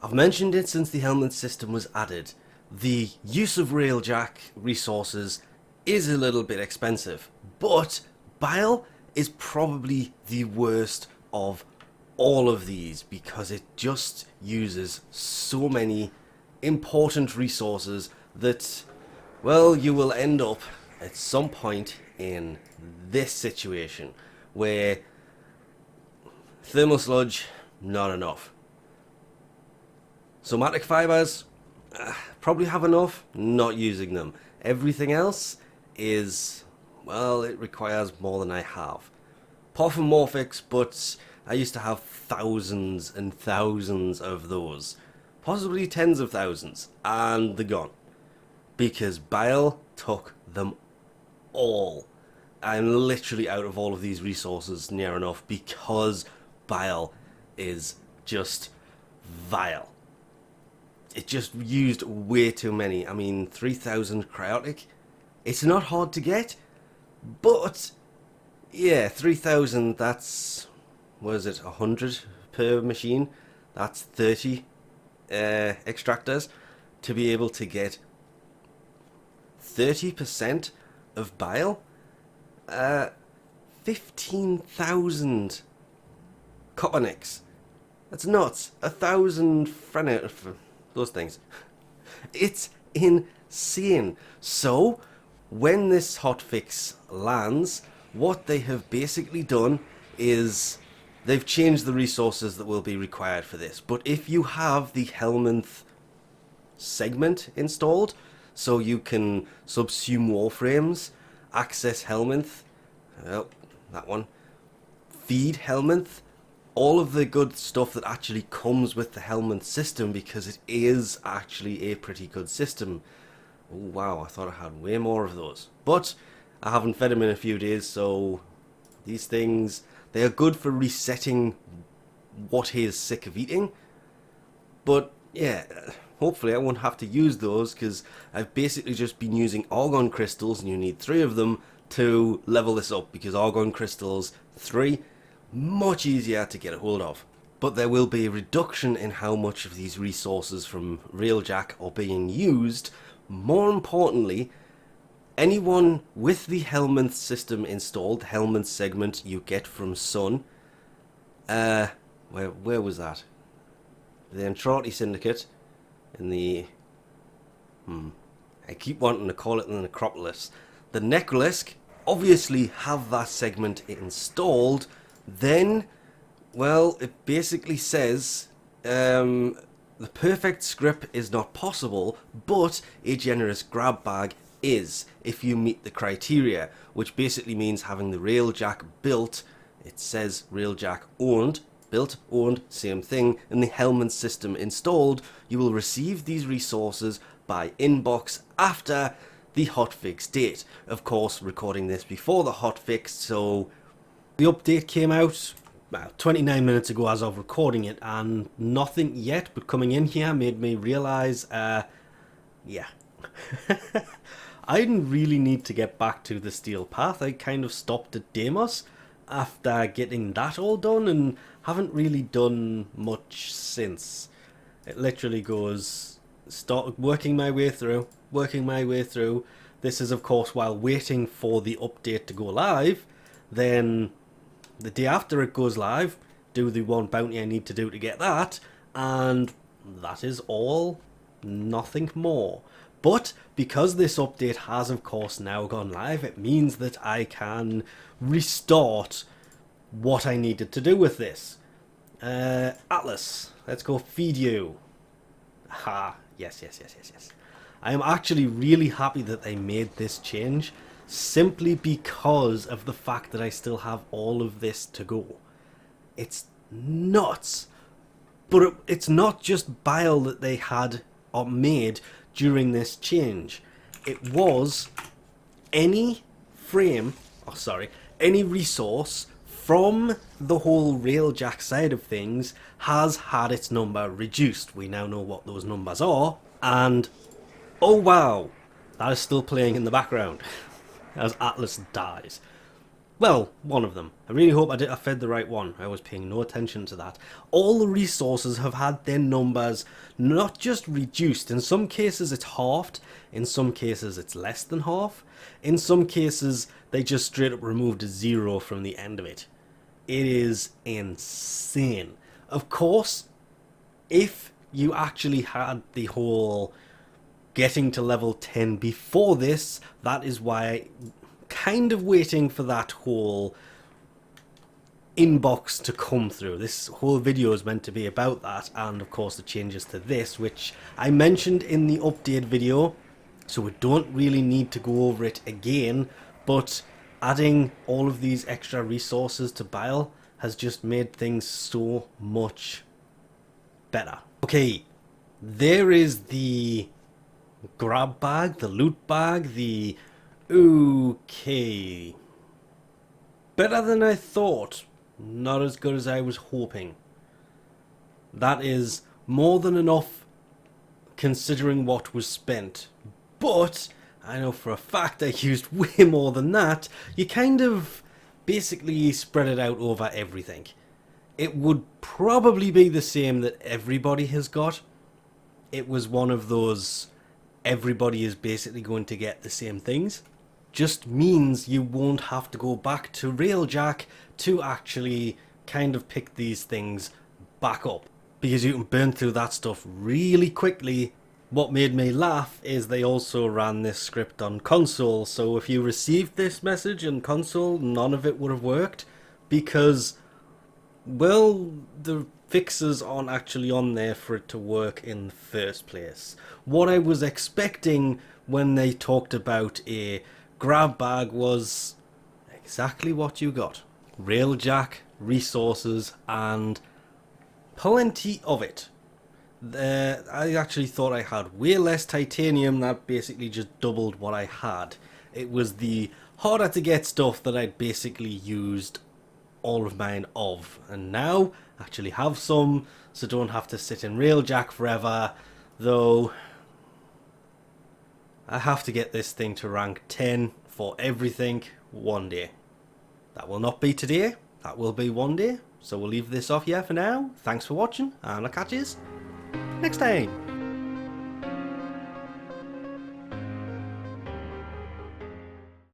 I've mentioned it since the Helminth system was added. The use of Railjack resources is a little bit expensive, but Bile is probably the worst of all of these because it just uses so many important resources that, well, you will end up at some point in this situation where thermal sludge, not enough. Somatic fibers, probably have enough, not using them. Everything else is, well, it requires more than I have. Porphomorphics, but I used to have thousands and thousands of those. Possibly tens of thousands, and they're gone. Because Bile took them all. I'm literally out of all of these resources near enough because Bile is just vile. It just used way too many. I mean, 3,000 cryotic. It's not hard to get, but yeah, 3,000, that's, what is it, 100 per machine? That's 30 extractors to be able to get 30% of Bile. 15,000 Coppernicks. That's nuts. 1,000 Frenner, those things. It's insane. So, when this hotfix lands, what they have basically done is they've changed the resources that will be required for this. But if you have the Helminth segment installed, so you can subsume Warframes, access Helminth, oh, that one, feed Helminth, all of the good stuff that actually comes with the Helminth system, because it is actually a pretty good system. Oh, wow, I thought I had way more of those. But I haven't fed them in a few days, so these things, they are good for resetting what he is sick of eating. But yeah, hopefully I won't have to use those, because I've basically just been using Argon crystals, and you need 3 of them to level this up, because Argon crystals 3, much easier to get a hold of. But there will be a reduction in how much of these resources from Railjack are being used. More importantly, anyone with the Helminth system installed, the Helminth segment you get from Sun, where was that? The Entrati Syndicate, in the, I keep wanting to call it the Necropolis. The Necrolisk obviously have that segment installed. Then, well, it basically says the perfect script is not possible, but a generous grab bag is, if you meet the criteria, which basically means having the Railjack built. It says Railjack owned, built, owned, same thing, and the Helminth system installed. You will receive these resources by inbox after the hotfix date. Of course, recording this before the hotfix, so the update came out about 29 minutes ago as of recording it, and nothing yet, but coming in here made me realise, yeah. I didn't really need to get back to the Steel Path. I kind of stopped at Deimos after getting that all done, and haven't really done much since. It literally goes, start working my way through. This is, of course, while waiting for the update to go live. Then the day after it goes live, do the one bounty I need to do to get that, and that is all, nothing more. But because this update has, of course, now gone live, it means that I can restart what I needed to do with this. Atlas, let's go feed you. Ha, yes. I am actually really happy that they made this change, simply because of the fact that I still have all of this to go. It's nuts. But it's not just Bile that they had or made during this change. It was any any resource from the whole Railjack side of things has had its number reduced. We now know what those numbers are, and oh wow, that is still playing in the background as Atlas dies. Well, one of them. I really hope I fed the right one. I was paying no attention to that. All the resources have had their numbers not just reduced. In some cases it's halved. In some cases it's less than half. In some cases they just straight up removed a 0 from the end of it. It is insane. Of course, if you actually had the whole getting to level 10 before this, that is why kind of waiting for that whole inbox to come through. This whole video is meant to be about that, and of course the changes to this, which I mentioned in the update video, so we don't really need to go over it again, but adding all of these extra resources to Bile has just made things so much better. Okay, there is the grab bag, the loot bag, the... Okay. Better than I thought. Not as good as I was hoping. That is more than enough considering what was spent. But I know for a fact I used way more than that. You kind of basically spread it out over everything. It would probably be the same that everybody has got. It was one of those everybody is basically going to get the same things. Just means you won't have to go back to Railjack to actually kind of pick these things back up, because you can burn through that stuff really quickly. What made me laugh is they also ran this script on console, so if you received this message in console, none of it would have worked, because, well, the fixes aren't actually on there for it to work in the first place. What I was expecting when they talked about a grab bag was exactly what you got. Railjack, resources, and plenty of it. I actually thought I had way less titanium. That basically just doubled what I had. It was the harder to get stuff that I'd basically used all of mine of, and now I actually have some, so don't have to sit in Railjack forever, though I have to get this thing to rank 10 for everything one day. That will not be today, that will be one day, so we'll leave this off here for now. Thanks for watching, and I'll catch you next time.